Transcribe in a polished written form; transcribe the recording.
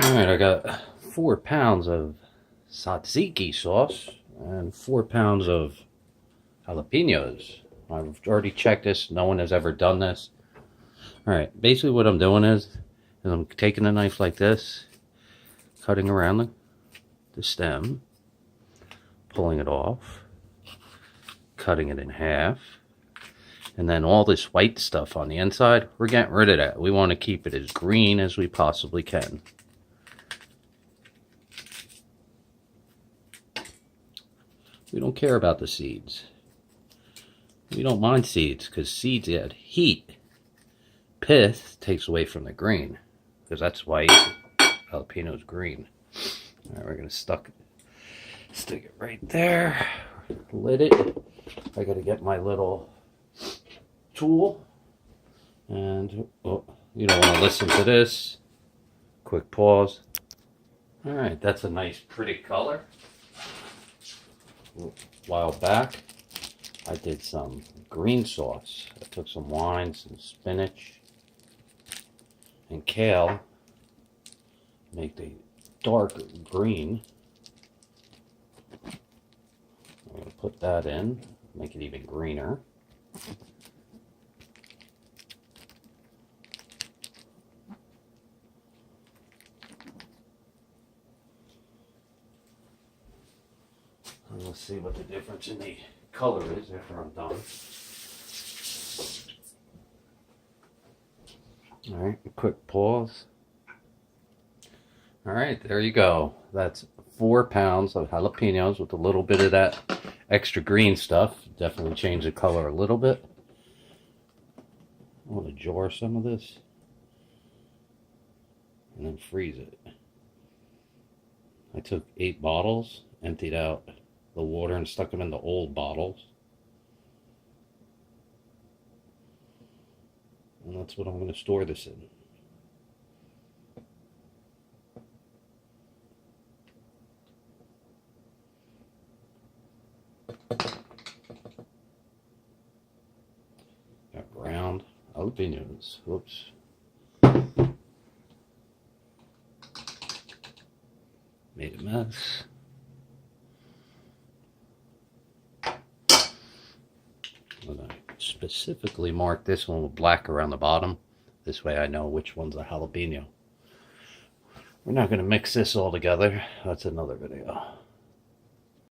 Alright, I got 4 pounds of tzatziki sauce and 4 pounds of jalapenos. I've already checked this. No one has ever done this. Alright, basically what I'm doing is I'm taking a knife like this, cutting around the stem, pulling it off, cutting it in half, and then all this white stuff on the inside, we're getting rid of that. We want to keep it as green as we possibly can. We don't care about the seeds. We don't mind seeds because seeds add heat. Pith takes away from the green because that's white. Jalapeno's green. All right, we're gonna stick it right there. Lit it. I gotta get my little tool. And oh, you don't want to listen to this. Quick pause. All right, that's a nice, pretty color. A while back, I did some green sauce. I took some wine, some spinach, and kale. Make the dark green. I'm going to put that in, make it even greener. And let's see what the difference in the color is after I'm done. Alright, a quick pause. Alright, there you go. That's 4 pounds of jalapenos with a little bit of that extra green stuff. Definitely change the color a little bit. I want to jar some of this and then freeze it. I took 8 bottles, emptied out the water and stuck them in the old bottles. And that's what I'm going to store this in. Got ground jalapenos. Whoops. Made a mess. I specifically mark this one with black around the bottom. This way I know which one's a jalapeno. We're not going to mix this all together. That's another video.